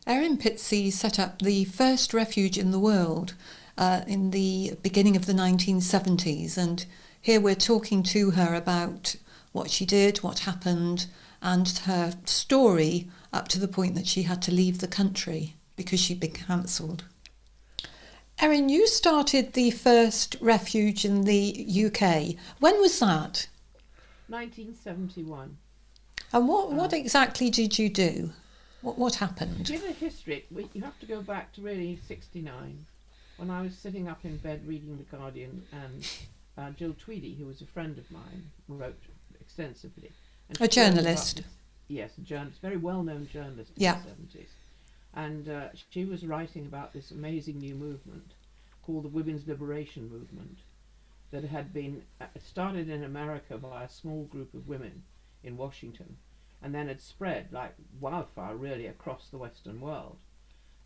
Erin Pizzey set up the first refuge in the world in the beginning of the 1970s, and here we're talking to her about what she did, what happened, and her story up to the point that she had to leave the country because she'd been cancelled. Erin, you started the first refuge in the UK. When was that? 1971. And what exactly did you do? What happened? To give a history, you have to go back to really 69, when I was sitting up in bed reading The Guardian, and Jill Tweedy, who was a friend of mine, wrote extensively. And A journalist. Yes, a journalist, very well-known journalist in Yeah. the 70s. And she was writing about this amazing new movement called the Women's Liberation Movement that had been started in America by a small group of women in Washington, and then had spread like wildfire really across the Western world.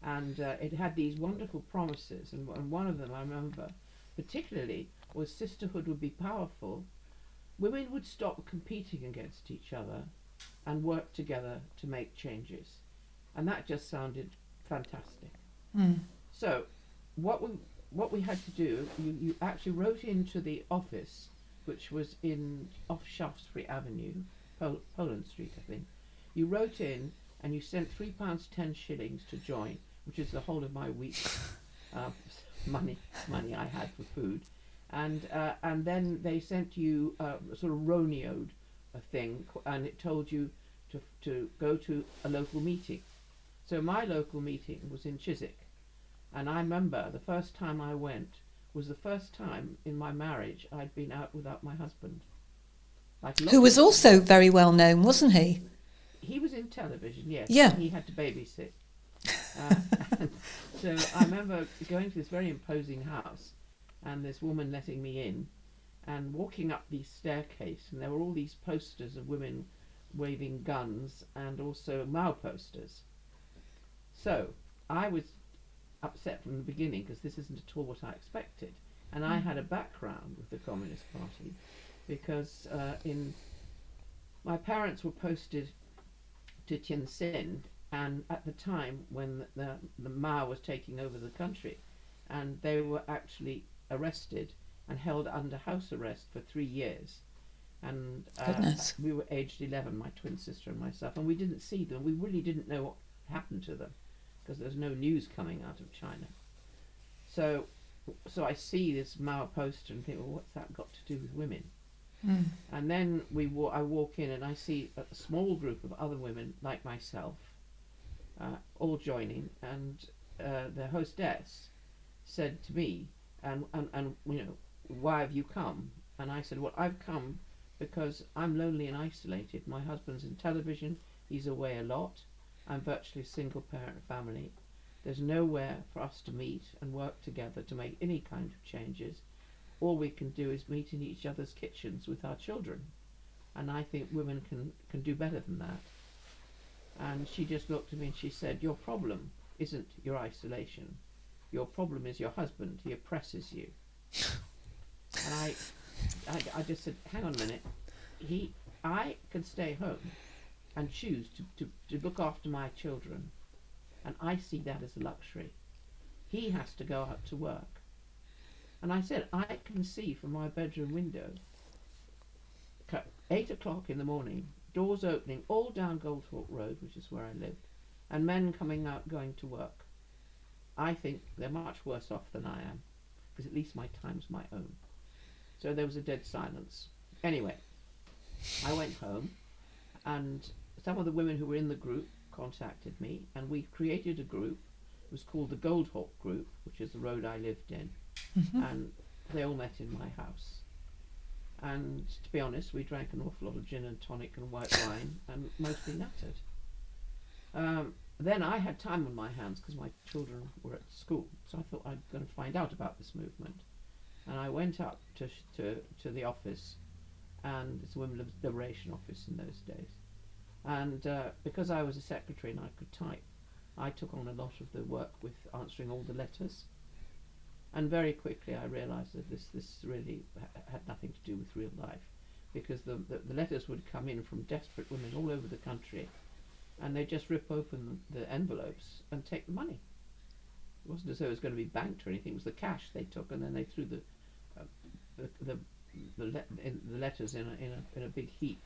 And it had these wonderful promises, and one of them I remember particularly was sisterhood would be powerful, women would stop competing against each other and work together to make changes. And that just sounded fantastic. Mm. So what we had to do, you actually wrote into the office, which was off Shaftesbury Avenue, Poland Street, I think. You wrote in and you sent £3.10 to join, which is the whole of my week's money I had for food, and then they sent you sort of roneoed a thing, and it told you to go to a local meeting. So my local meeting was in Chiswick, and I remember the first time I went was the first time in my marriage I'd been out without my husband. Who was also very well known, wasn't he? He was in television, yes. Yeah. He had to babysit. And so I remember going to this very imposing house, and this woman letting me in, and walking up the staircase, and there were all these posters of women waving guns, and also Mao posters. So I was upset from the beginning, because this isn't at all what I expected. And I had a background with the Communist Party, because my parents were posted to Tien Sin, and at the time when the Mao was taking over the country, and they were actually arrested and held under house arrest for 3 years. And we were aged 11, my twin sister and myself, and we didn't see them. We really didn't know what happened to them, because there's no news coming out of China. So I see this Mao poster and think, well, what's that got to do with women? Mm. And then I walk in and I see a small group of other women like myself, all joining, and the hostess said to me, and you know, why have you come? And I said, well, I've come because I'm lonely and isolated. My husband's in television, he's away a lot, I'm virtually a single parent family. There's nowhere for us to meet and work together to make any kind of changes. All we can do is meet in each other's kitchens with our children. And I think women can do better than that. And she just looked at me and she said, your problem isn't your isolation. Your problem is your husband. He oppresses you. And I just said, hang on a minute. I can stay home and choose to look after my children. And I see that as a luxury. He has to go out to work. And I said, I can see from my bedroom window, 8 o'clock in the morning, doors opening all down Goldhawk Road, which is where I lived, and men coming out going to work. I think they're much worse off than I am, because at least my time's my own. So there was a dead silence. Anyway, I went home, and some of the women who were in the group contacted me, and we created a group. It was called the Goldhawk Group, which is the road I lived in. Mm-hmm. And they all met in my house. And to be honest, we drank an awful lot of gin and tonic and white wine, and mostly nutted. Then I had time on my hands because my children were at school, so I thought I'd going to find out about this movement. And I went up to the office, and it's a Women's Liberation office in those days. And because I was a secretary and I could type, I took on a lot of the work with answering all the letters. And very quickly I realised that this really had nothing to do with real life, because the letters would come in from desperate women all over the country, and they just rip open the envelopes and take the money. It wasn't as though it was going to be banked or anything. It was the cash they took, and then they threw uh, the the letters in a big heap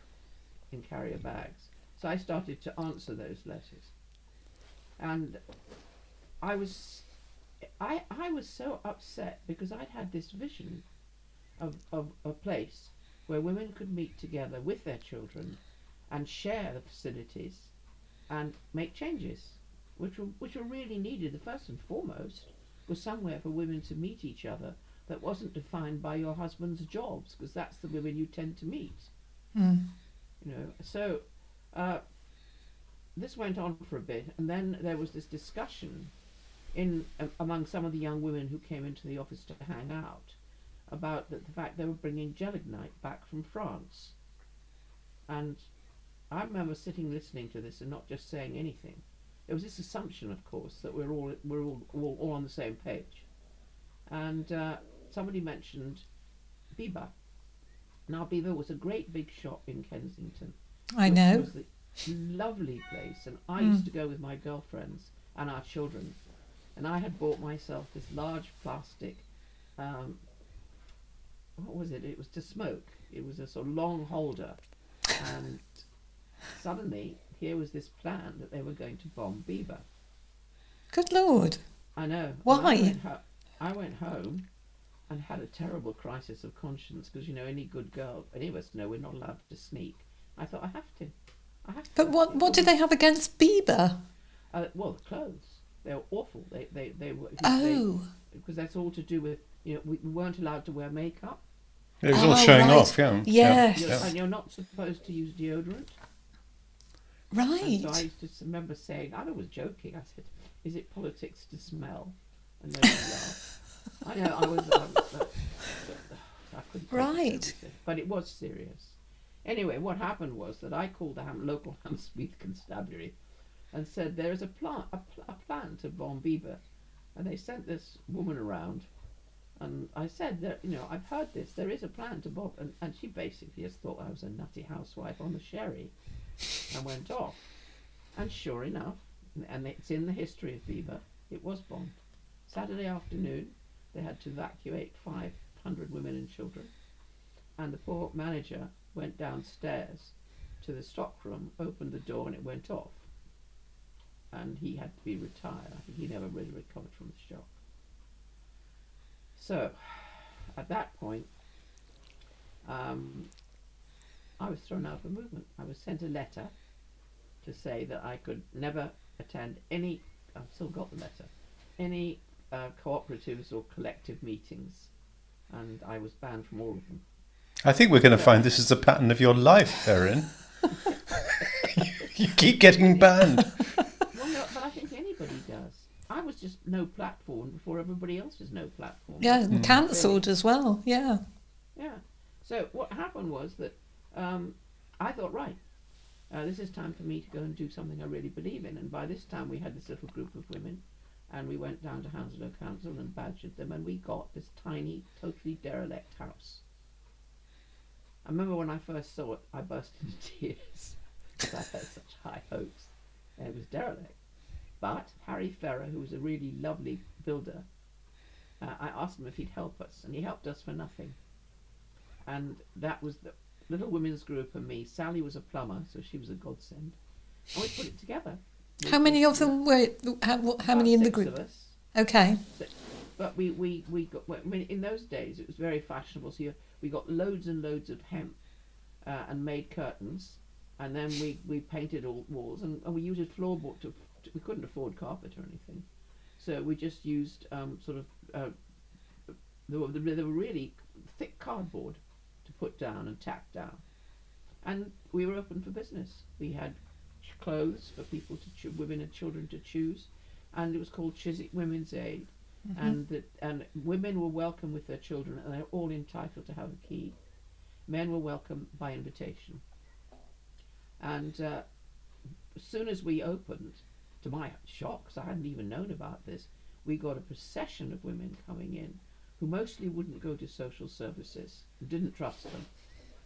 in carrier bags. So I started to answer those letters, and I was so upset because I'd had this vision of a place where women could meet together with their children and share the facilities and make changes, which were really needed. The first and foremost was somewhere for women to meet each other that wasn't defined by your husband's jobs, because that's the women you tend to meet. Mm. You know, so this went on for a bit, and then there was this discussion among some of the young women who came into the office to hang out about the fact they were bringing gelignite back from France. And I remember sitting listening to this and not just saying anything. There was this assumption, of course, that we're all on the same page. And somebody mentioned Biba. Now, Biba was a great big shop in Kensington. I know. It was a lovely place, and I used to go with my girlfriends and our children. And I had bought myself this large plastic, what was it? It was to smoke. It was a sort of long holder. And suddenly, here was this plan that they were going to bomb Biba. Good Lord. I know. Why? I went home and had a terrible crisis of conscience, because, you know, any good girl, any of us know we're not allowed to sneak. I thought, I have to. But what did they have against Bieber? Well, the clothes. They were awful. They were. Because that's all to do with, you know, we weren't allowed to wear makeup. It was all showing right. off, yeah. Yes. And you're not supposed to use deodorant. Right. And so I used to remember saying, I was joking, I said, is it politics to smell? And nobody laughed. I know, I was, I couldn't. Right. But it was serious. Anyway, what happened was that I called the local Hammersmith Constabulary and said, there is a plan to bomb Bieber. And they sent this woman around, and I said, that, you know, I've heard this, there is a plan to bomb, and she basically just thought I was a nutty housewife on the sherry, and went off. And sure enough, and it's in the history of Bieber, it was bombed. Saturday afternoon, they had to evacuate 500 women and children, and the poor manager went downstairs to the stockroom, opened the door, and it went off. And he had to be retired. I think he never really recovered from the shock. So, at that point, I was thrown out of the movement. I was sent a letter to say that I could never attend any, I've still got the letter, any cooperatives or collective meetings, and I was banned from all of them. I think we're going to find this is the pattern of your life, Erin. You keep getting banned. Well, no, but I think anybody does. I was just no platform before everybody else was no platform. Yeah, cancelled as well. Yeah. Yeah. So what happened was that I thought, right, this is time for me to go and do something I really believe in. And by this time, we had this little group of women, and we went down to Hounslow Council and badgered them, and we got this tiny, totally derelict house. I remember when I first saw it, I burst into tears because I had such high hopes, and it was derelict. But Harry Ferrer, who was a really lovely builder, I asked him if he'd help us, and he helped us for nothing. And that was the little women's group and me. Sally was a plumber, so she was a godsend. And we put it together. How many of them were? How many in the group? 6 of us. Okay. But we got. I mean, in those days, it was very fashionable. So we got loads and loads of hemp and made curtains, and then we painted all walls, and we used floorboard we couldn't afford carpet or anything, so we just used there were really thick cardboard to put down and tack down, and we were open for business. We had clothes for people to women and children to choose, and it was called Chiswick Women's Aid. Mm-hmm. And women were welcome with their children, and they're all entitled to have a key. Men were welcome by invitation. And as soon as we opened, to my shock, because I hadn't even known about this, we got a procession of women coming in who mostly wouldn't go to social services, who didn't trust them.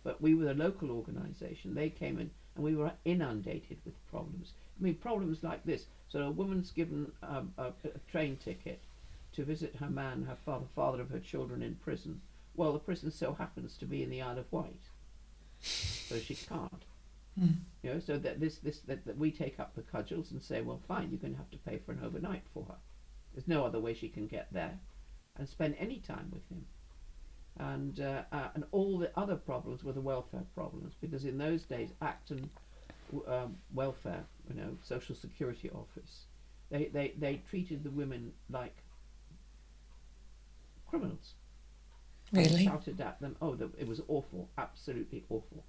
But we were a local organisation. They came in and we were inundated with problems. I mean, problems like this. So a woman's given a train ticket to visit her man, her father of her children in prison. Well, the prison so happens to be in the Isle of Wight, so she can't. Mm. You know, so that that we take up the cudgels and say, well, fine, you're going to have to pay for an overnight for her. There's no other way she can get there and spend any time with him. And all the other problems were the welfare problems, because in those days, Acton welfare, you know, Social Security Office, they treated the women like criminals. Really? And shouted at them. Oh, it was awful, absolutely awful.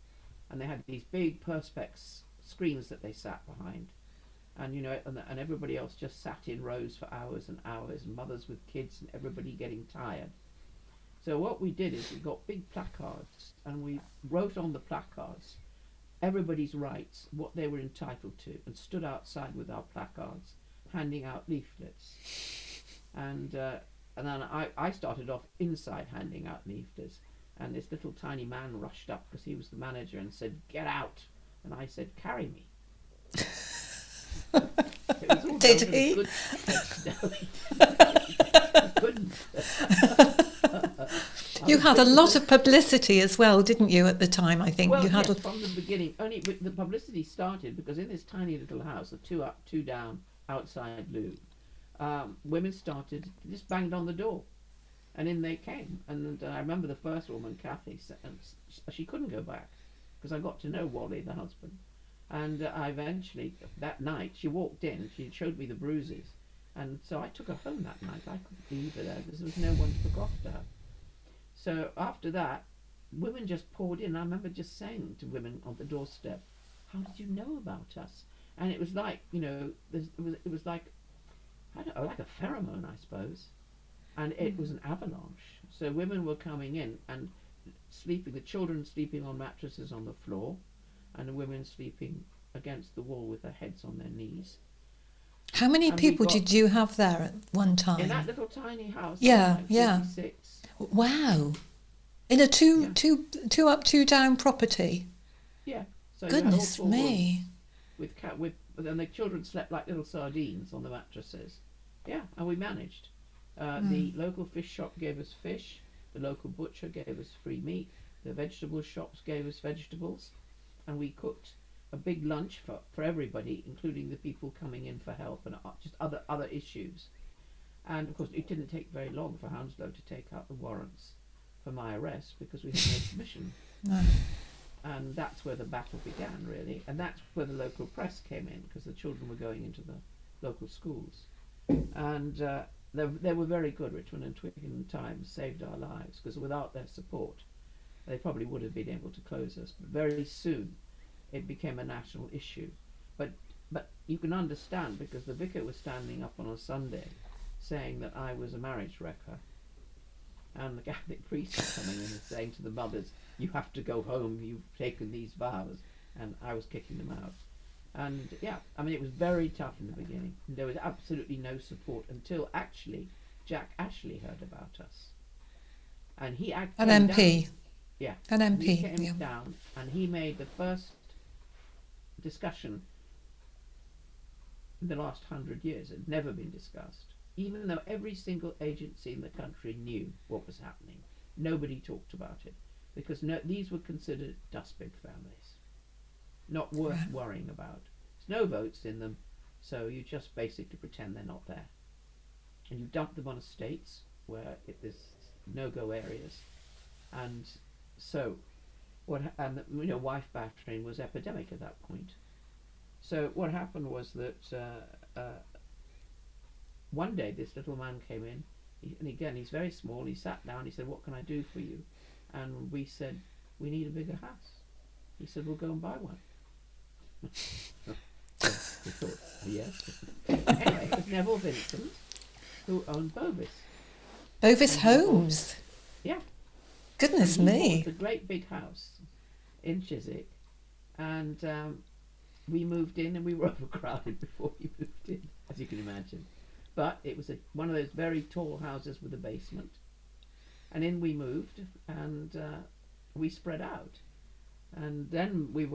And they had these big perspex screens that they sat behind, and you know, and everybody else just sat in rows for hours and hours, and mothers with kids and everybody getting tired. So what we did is we got big placards, and we wrote on the placards everybody's rights, what they were entitled to, and stood outside with our placards, handing out leaflets. And then I started off inside handing out leaflets, and this little tiny man rushed up because he was the manager and said, "Get out!" And I said, "Carry me." Did he? Couldn't. You had a lot of publicity as well, didn't you, at the time, I think? Well, you had yes, from the beginning. Only the publicity started because in this tiny little house, a 2 up, 2 down outside loo, women started, just banged on the door. And in they came. And I remember the first woman, Kathy, and she couldn't go back because I got to know Wally, the husband. And I eventually, that night, she walked in, she showed me the bruises. And so I took her home that night. I couldn't leave her there because there was no one to look after her. So after that, women just poured in. I remember just saying to women on the doorstep, "How did you know about us?" And it was like, you know, it was like, I don't know, like a pheromone, I suppose. And it was an avalanche. So women were coming in and sleeping, the children sleeping on mattresses on the floor, and the women sleeping against the wall with their heads on their knees. How many people did you have there at one time? In that little tiny house, Yeah, like yeah. 56. Wow. In a two up, 2 down property? Yeah. So Goodness me. And the children slept like little sardines on the mattresses. Yeah, and we managed. The local fish shop gave us fish. The local butcher gave us free meat. The vegetable shops gave us vegetables. And we cooked a big lunch for everybody, including the people coming in for help and just other issues. And of course, it didn't take very long for Hounslow to take out the warrants for my arrest because we had no permission. No. And that's where the battle began, really. And that's where the local press came in, because the children were going into the local schools. And they were very good. Richmond and Twickenham Times saved our lives, because without their support, they probably would have been able to close us. But very soon, it became a national issue. But you can understand, because the vicar was standing up on a Sunday saying that I was a marriage wrecker. And the Catholic priest was coming in and saying to the mothers, "You have to go home, you've taken these vows." And I was kicking them out. And yeah, I mean, it was very tough in the beginning. There was absolutely no support until actually Jack Ashley heard about us. And he An came MP. down. Yeah. An MP. He came down and he made the first discussion in the last 100 years. It had never been discussed. Even though every single agency in the country knew what was happening, nobody talked about it, because these were considered dustbin families, not worth worrying about. There's no votes in them, so you just basically pretend they're not there. And you dump them on estates where there's no-go areas. And so, wife battering was epidemic at that point. So what happened was that one day this little man came in, and again he's very small, he sat down, he said, "What can I do for you?" And we said, "We need a bigger house." He said, "We'll go and buy one." We thought, yes. Anyway, it was Neville Vincent who owned Bovis. Bovis Homes? Yeah. Goodness me. It's a great big house in Chiswick, and we moved in, and we were overcrowded before we moved in, as you can imagine. But it was one of those very tall houses with a basement. And in we moved, and we spread out. And then we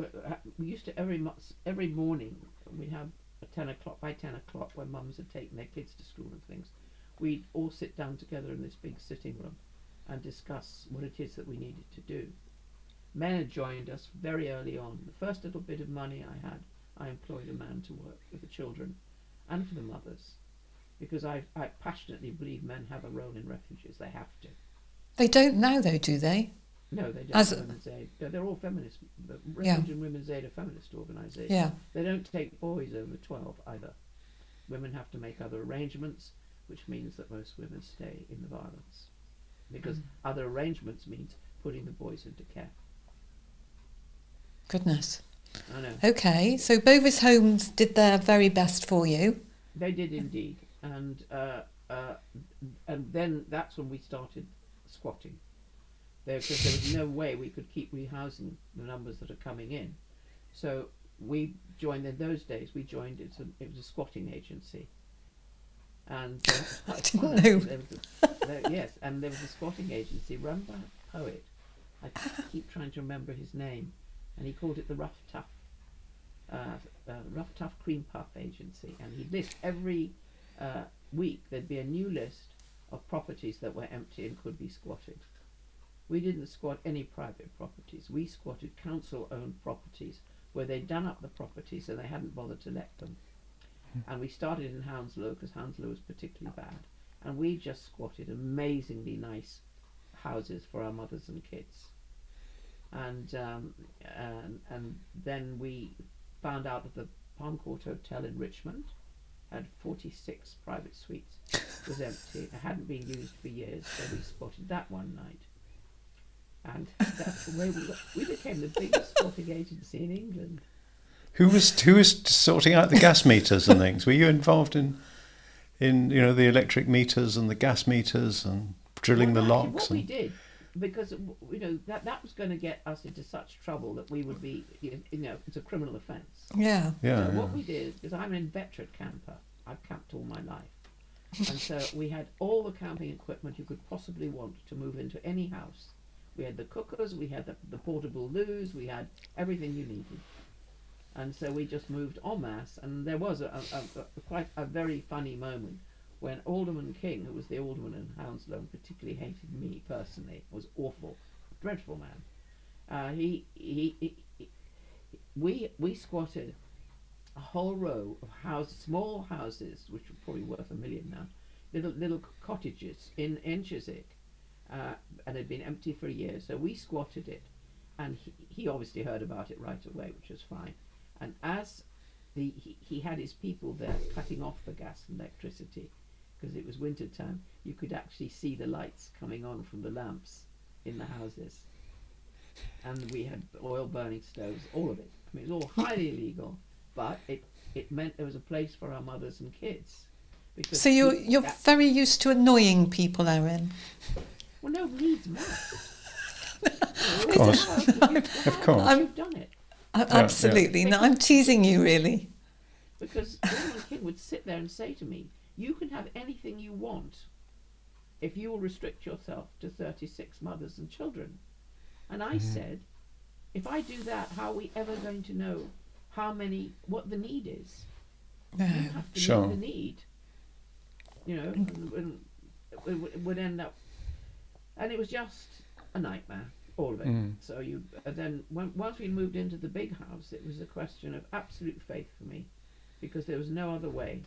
used to every morning we'd have at 10 o'clock. By 10 o'clock, when mums had taken their kids to school and things, we'd all sit down together in this big sitting room and discuss what it is that we needed to do. Men had joined us very early on. The first little bit of money I had, I employed a man to work with the children and for the mothers, because I passionately believe men have a role in refuges. They have to. They don't now, though, do they? No, they don't. As Women's Aid. They're all feminist. Refuge Yeah. and Women's Aid are feminist organisations. Yeah. They don't take boys over 12 either. Women have to make other arrangements, which means that most women stay in the violence. Because other arrangements means putting the boys into care. Goodness. I know. Okay, so Bovis Homes did their very best for you. They did indeed. And then that's when we started squatting. Because there was no way we could keep rehousing the numbers that are coming in. So we joined, in those days, it was a squatting agency. And I didn't know. yes, and there was a squatting agency run by a poet. I keep trying to remember his name, and he called it the Rough Tough Cream Puff Agency. And he'd list every week, there'd be a new list of properties that were empty and could be squatted. We didn't squat any private properties. We squatted council-owned properties where they'd done up the properties and they hadn't bothered to let them. And we started in Hounslow because Hounslow was particularly bad. And we just squatted amazingly nice houses for our mothers and kids. And then we found out that the Palm Court Hotel in Richmond had 46 private suites. It was empty. It hadn't been used for years, so we spotted that one night. And that's the way we became the biggest squatting agency in England. Who was sorting out the gas meters and things? Were you involved in the electric meters and the gas meters and drilling the locks? What we did, because that was going to get us into such trouble that we would be, it's a criminal offence. Yeah. Yeah. What we did, because I'm an inveterate camper, I've camped all my life, and so we had all the camping equipment you could possibly want to move into any house. We had the cookers, we had the portable loos, we had everything you needed. And so we just moved en masse, and there was quite a very funny moment when Alderman King, who was the alderman in Hounslow and particularly hated me personally, was awful, dreadful man. We squatted a whole row of houses, small houses, which were probably worth $1 million now, little cottages in Chiswick, and had been empty for a year. So we squatted it, and he obviously heard about it right away, which was fine. And as he had his people there cutting off the gas and electricity, because it was winter time, you could actually see the lights coming on from the lamps in the houses. And we had oil burning stoves, all of it. I mean, it was all highly illegal, but it meant there was a place for our mothers and kids. So you're very used to annoying people, Erin. Well, no, needs must. Of course. Of course. You've done it. Absolutely. No, I'm teasing you, really. Because Alderman King would sit there and say to me, you can have anything you want if you will restrict yourself to 36 mothers and children. And I said, if I do that, how are we ever going to know what the need is? You have to meet the need. And it would end up, and it was just a nightmare, all of it. So once we moved into the big house, it was a question of absolute faith for me, because there was no other way.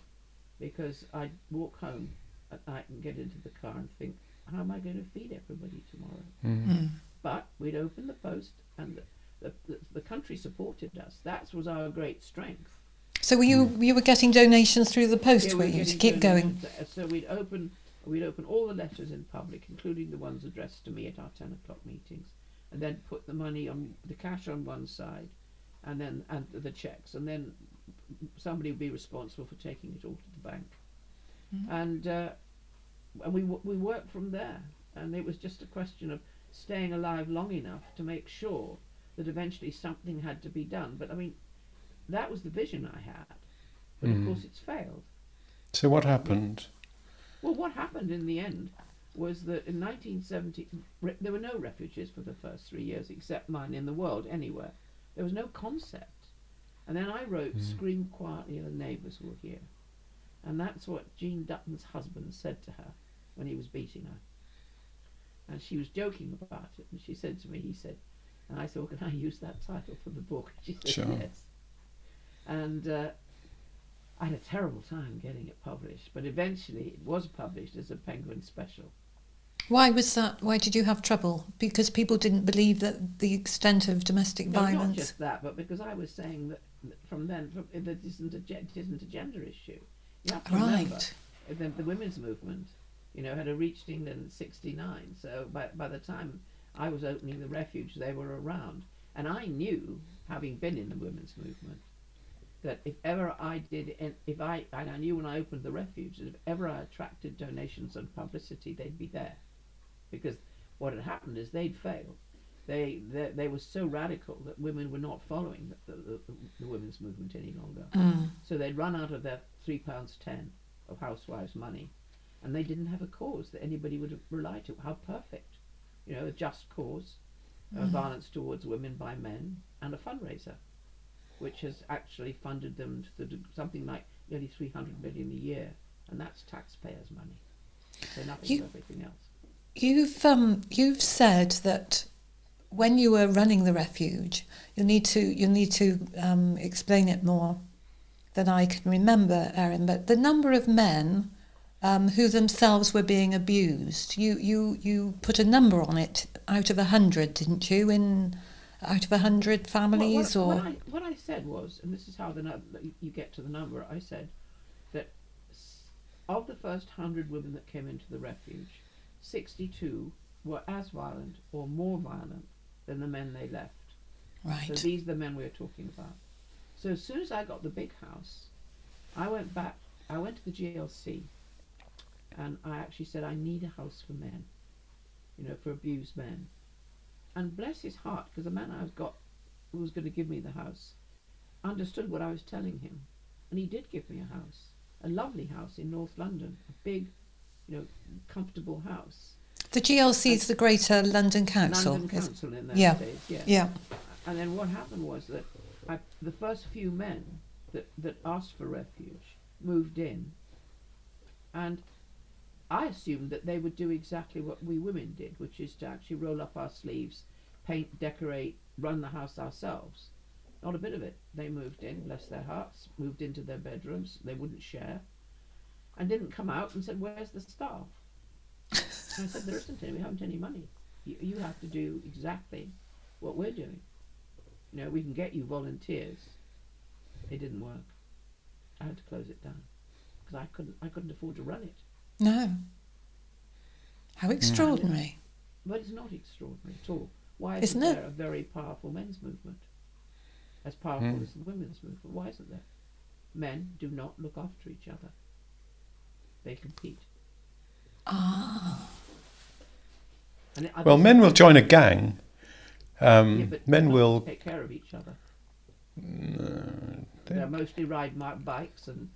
Because I'd walk home at night and get into the car and think, how am I going to feed everybody tomorrow? But we'd open the post, and the country supported us. That was our great strength. So you were getting donations through the post, were you, to keep going? So we'd open all the letters in public, including the ones addressed to me at our 10 o'clock meetings, and then put the money on the cash on one side, and the checks, and then somebody would be responsible for taking it all to the bank, and we worked from there, and it was just a question of staying alive long enough to make sure that eventually something had to be done. But I mean, that was the vision I had, but of course it's failed. So what happened? Well, what happened in the end was that in 1970 there were no refuges for the first 3 years, except mine, in the world anywhere. There was no concept. And then I wrote Scream Quietly and the Neighbours Will Hear. And that's what Jean Dutton's husband said to her when he was beating her. And she was joking about it, and she said to me, he said, and I said, well, can I use that title for the book? She said, Sure. yes. And I had a terrible time getting it published, but eventually it was published as a Penguin special. Why was that? Why did you have trouble? Because people didn't believe that the extent of domestic No, violence. not just that, but because I was saying that from then that it isn't a gender issue. You have to remember the women's movement, had reached England in '69. So by the time I was opening the Refuge, they were around, and I knew, having been in the women's movement, that if ever I did, and I knew when I opened the Refuge that if ever I attracted donations and publicity, they'd be there, because what had happened is they'd failed. They were so radical that women were not following the women's movement any longer. So they'd run out of their £3.10 of housewives' money, and they didn't have a cause that anybody would rely to. How perfect, a just cause, violence towards women by men, and a fundraiser, which has actually funded them to something like nearly 300 million a year, and that's taxpayers' money. So nothing for everything else. You've said that when you were running the Refuge, you'll need to explain it more than I can remember, Erin. But the number of men who themselves were being abused, you put a number on it out of 100, didn't you? Out of 100 families, what I said was, and this is how you get to the number. I said that of the first 100 women that came into the Refuge, 62 were as violent or more violent than the men they left. Right. So these are the men we were talking about. So as soon as I got the big house, I went to the GLC, and I actually said, I need a house for men, for abused men. And bless his heart, because the man I've got who was going to give me the house understood what I was telling him, and he did give me a house, a lovely house in North London, a big, comfortable house. The GLC is the Greater London Council. London Council in those days, yes. Yeah. And then what happened was that the first few men that asked for refuge moved in, and I assumed that they would do exactly what we women did, which is to actually roll up our sleeves, paint, decorate, run the house ourselves. Not a bit of it. They moved in, bless their hearts, moved into their bedrooms, they wouldn't share, and didn't come out and said, where's the staff? And I said, there isn't any, we haven't any money. You have to do exactly what we're doing. We can get you volunteers. It didn't work. I had to close it down because I couldn't afford to run it. No. How extraordinary. But it's not extraordinary at all. Why Isn't there a very powerful men's movement? As powerful as the women's movement. Why isn't there? Men do not look after each other. They compete. Well, men will join a gang. But Men will take care of each other. They'll mostly ride bikes and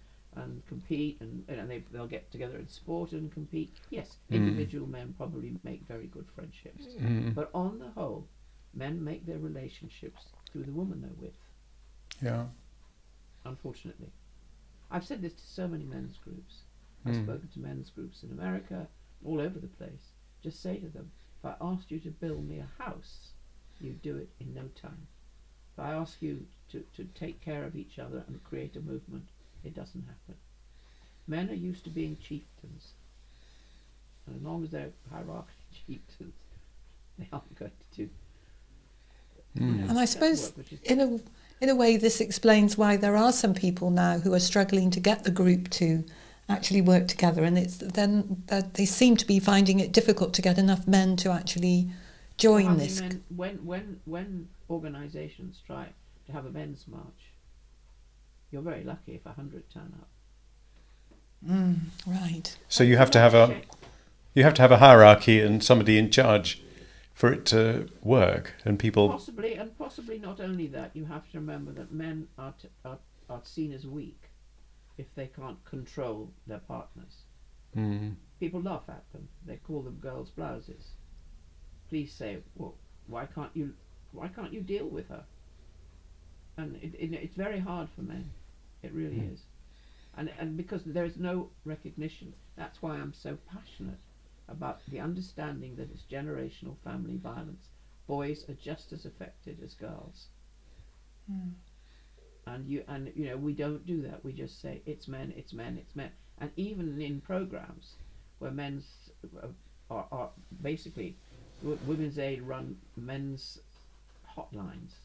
compete, and they'll get together in sport and compete. Yes, individual men probably make very good friendships, but on the whole, men make their relationships through the woman they're with. Yeah. Unfortunately, I've said this to so many men's groups. I've spoken to men's groups in America, all over the place. Just say to them, if I asked you to build me a house, you'd do it in no time. If I ask you to take care of each other and create a movement, it doesn't happen. Men are used to being chieftains, and as long as they're hierarchical chieftains, they aren't going to do. And I suppose in a way this explains why there are some people now who are struggling to get the group to actually work together, and it's then that they seem to be finding it difficult to get enough men to actually join this. When organisations try to have a men's march, you're very lucky if 100 turn up. Right. So you have to have a hierarchy and somebody in charge for it to work, and people possibly not only that. You have to remember that men are seen as weak if they can't control their partners. people laugh at them. They call them girls' blouses. Police say, well, why can't you deal with her? And it's very hard for men. It really is. And because there is no recognition, that's why I'm so passionate about the understanding that it's generational family violence. Boys are just as affected as girls. And you know, we don't do that. We just say it's men, it's men, it's men. And even in programs where men's are basically Women's Aid run men's hotlines,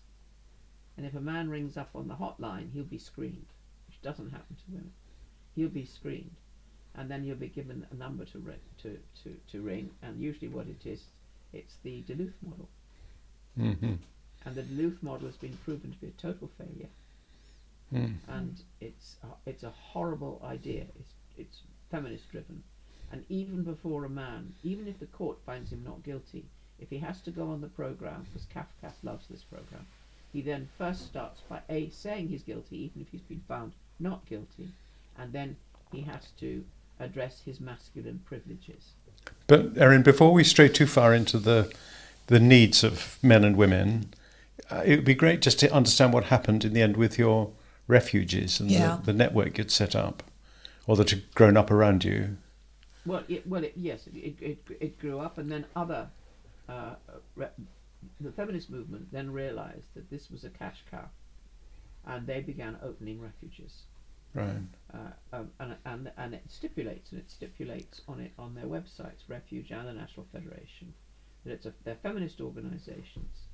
and if a man rings up on the hotline, he'll be screened, which doesn't happen to women. He'll be screened, and then he'll be given a number to ring, and usually what it is, it's the Duluth model. And the Duluth model has been proven to be a total failure. And it's a horrible idea. It's feminist driven, and even before a man, even if the court finds him not guilty, if he has to go on the program, because CAF loves this program, he then first starts by saying he's guilty, even if he's been found not guilty, and then he has to address his masculine privileges. But Erin, before we stray too far into the needs of men and women, it would be great just to understand what happened in the end with your refuges and the network you'd set up, or that had grown up around you. Well, it grew up, and then other the feminist movement then realised that this was a cash cow, and they began opening refuges. Right. And it stipulates on their websites, Refuge and the National Federation, that they're feminist organisations,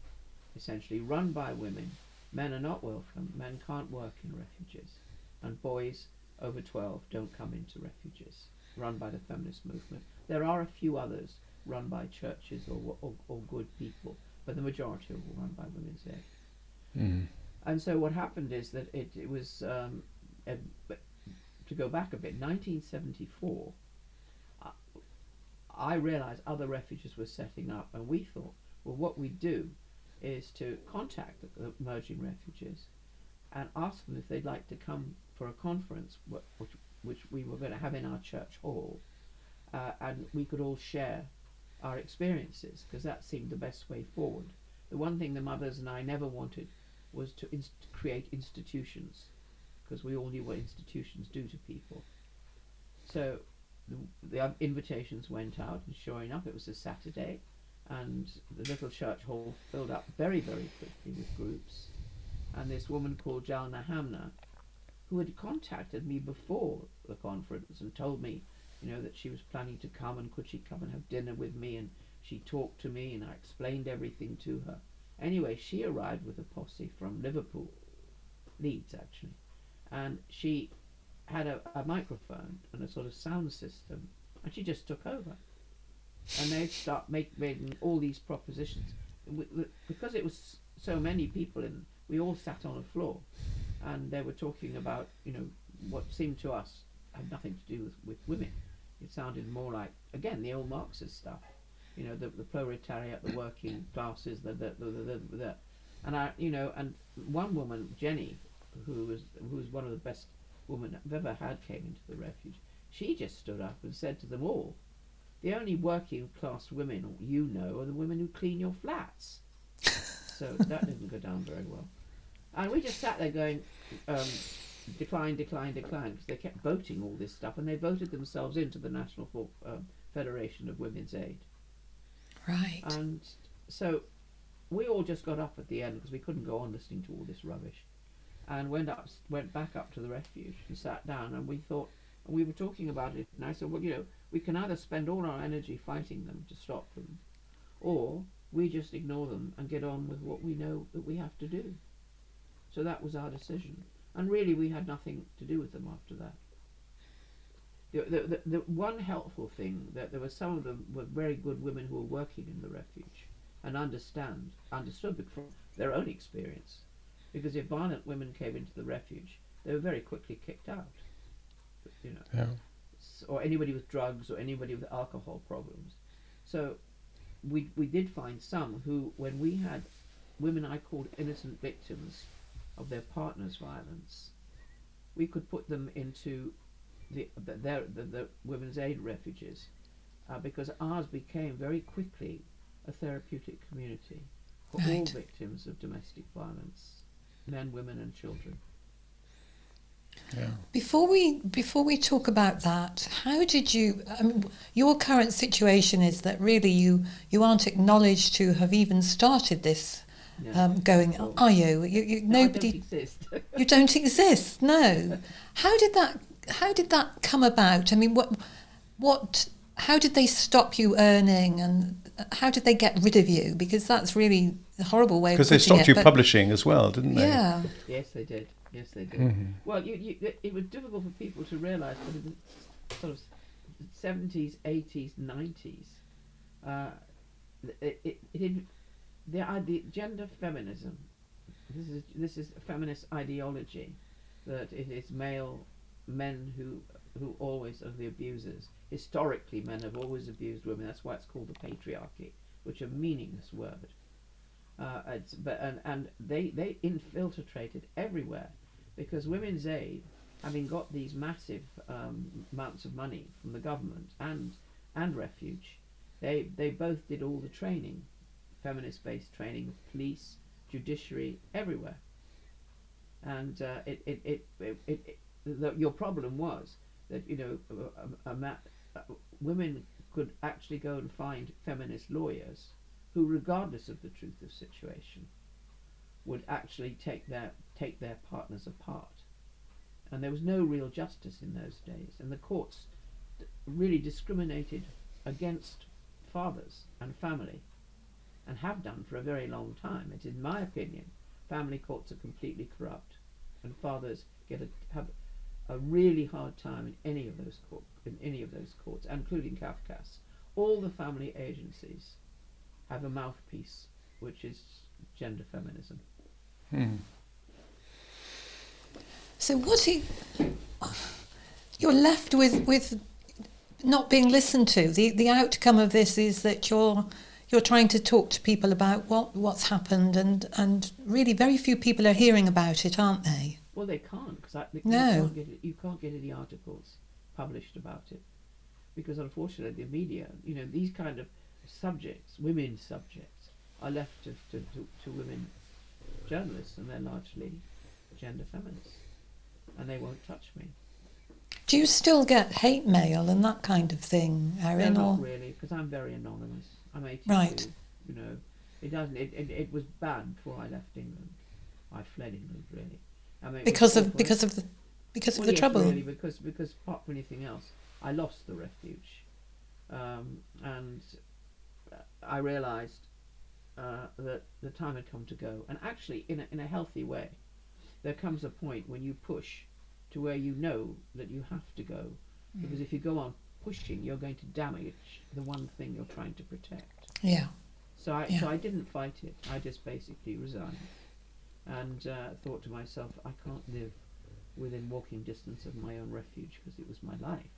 essentially run by women. Men are not welcome. Men can't work in refuges, and boys over 12 don't come into refuges. Run by the feminist movement. There are a few others run by churches or good people, but the majority are all run by Women's Aid. And so what happened is that it was, to go back a bit, 1974, I realised other refuges were setting up, and we thought, well, what we do is to contact the emerging refuges and ask them if they'd like to come for a conference, which we were going to have in our church hall, and we could all share our experiences, because that seemed the best way forward. The one thing the mothers and I never wanted was to create institutions, because we all knew what institutions do to people. So the invitations went out, and sure enough, it was a Saturday, and the little church hall filled up very, very quickly with groups. And this woman called Jalna Hamna, who had contacted me before the conference and told me, you know, that she was planning to come, and could she come and have dinner with me, and she talked to me, and I explained everything to her. Anyway, she arrived with a posse from Liverpool, Leeds actually, and she had a microphone and a sort of sound system, and she just took over. And they start making all these propositions. Because it was so many people in, we all sat on a floor, and they were talking about, you know, what seemed to us had nothing to do with women. It sounded more like, again, the old Marxist stuff, you know, the proletariat, the working classes, and I, you know, and one woman, Jenny, who was one of the best women I've ever had, came into the refuge. She just stood up and said to them all, the only working class women you know are the women who clean your flats. So that didn't go down very well. And we just sat there going, decline, because they kept voting all this stuff, and they voted themselves into the National Federation of Women's Aid. Right. And so we all just got up at the end, because we couldn't go on listening to all this rubbish, and went back up to the refuge and sat down, and we thought, and we were talking about it, and I said, well, you know, we can either spend all our energy fighting them to stop them, or we just ignore them and get on with what we know that we have to do. So that was our decision. And really, we had nothing to do with them after that. The one helpful thing, that there were some of them were very good women who were working in the refuge and understood from their own experience. Because if violent women came into the refuge, they were very quickly kicked out. You know, Yeah. Or anybody with drugs or anybody with alcohol problems. So we did find some who, when we had women I called innocent victims of their partner's violence, we could put them into the women's aid refuges, because ours became very quickly a therapeutic community for all victims of domestic violence, men, women, and children. Yeah. Before we talk about that, how did you? Your current situation is that really you aren't acknowledged to have even started this going. Are you? No, nobody. I don't exist. You don't exist. No. How did that come about? I mean, what? How did they stop you earning, and how did they get rid of you? Because that's really a horrible way of putting it. Because they stopped you publishing as well, didn't they? Yeah. Yes, they did. Yes, they did. Mm-hmm. Well, it was difficult for people to realise, but in the sort of 70s, 80s, 90s, the gender feminism. This is a feminist ideology, that it is men who always are the abusers. Historically, men have always abused women. That's why it's called the patriarchy, which is a meaningless word. They infiltrated everywhere, because Women's Aid, having got these massive amounts of money from the government and Refuge, they both did all the training, feminist-based training, police, judiciary, everywhere. And your problem was that women could actually go and find feminist lawyers who, regardless of the truth of the situation, would actually take their partners apart. And there was no real justice in those days, and the courts really discriminated against fathers and family, and have done for a very long time. It is my opinion, family courts are completely corrupt, and fathers have a really hard time in any of those courts, including Kafka's. All the family agencies have a mouthpiece, which is gender feminism. So you're left with not being listened to. The outcome of this is that you're trying to talk to people about what's happened, and really very few people are hearing about it, aren't they? Well, they can't, because you can't get any articles published about it, because unfortunately the media, these kind of subjects, women's subjects, are left to women journalists, and they're largely gender feminists, and they won't touch me. Do you still get hate mail and that kind of thing, Erin? No, not really, because I'm very anonymous. I'm 82. Right. It doesn't. It was bad before I left England. I fled England, really. I mean, because of the trouble. Really, because apart from anything else, I lost the Refuge, and I realised that the time had come to go. And actually, in a healthy way, there comes a point when you push to where you know that you have to go, because if you go on pushing, you're going to damage the one thing you're trying to protect. Yeah. So I didn't fight it. I just basically resigned, and thought to myself, I can't live within walking distance of my own refuge, because it was my life.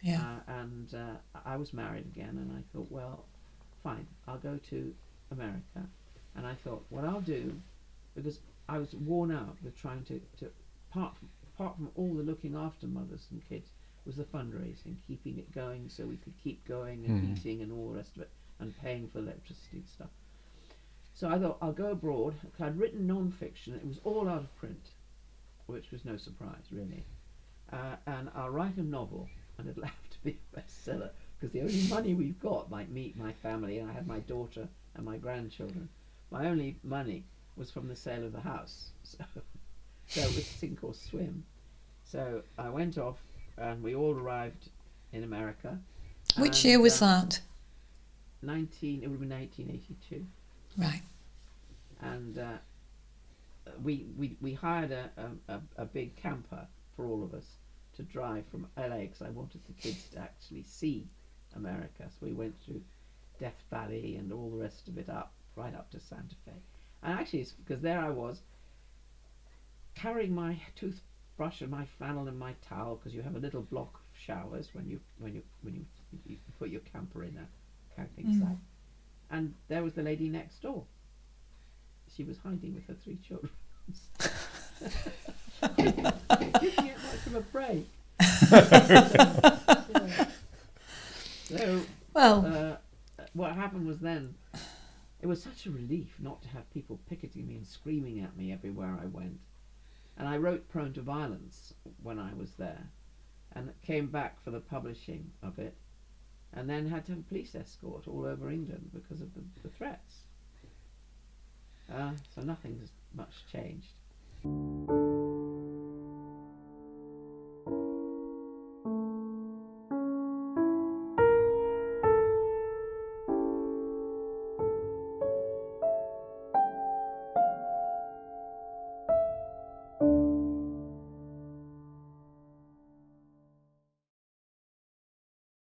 Yeah. And I was married again, and I thought, well, fine, I'll go to America. And I thought, what I'll do, because I was worn out with trying to apart from all the looking after mothers and kids, was the fundraising, keeping it going so we could keep going, and eating and all the rest of it, and paying for electricity and stuff. So I thought, I'll go abroad. I'd written non-fiction. It was all out of print, which was no surprise, really. And I'll write a novel, and it'll have to be a bestseller, because the only money we've got, like me, my family, and I had my daughter and my grandchildren, my only money was from the sale of the house. So it was sink or swim. So I went off, and we all arrived in America. Which year was that? It would have been 1982. Right. And we hired a big camper for all of us to drive from LA, because I wanted the kids to actually see America. So we went through Death Valley and all the rest of it right up to Santa Fe. And actually, it's because there I was, carrying my toothbrush and my flannel and my towel, because you have a little block of showers when you put your camper in a camping site. And there was the lady next door. She was hiding with her 3 children. Didn't get much of a break. So, Well, what happened was then, it was such a relief not to have people picketing me and screaming at me everywhere I went. And I wrote Prone to Violence when I was there, and came back for the publishing of it, and then had to have a police escort all over England because of the threats. So nothing's much changed.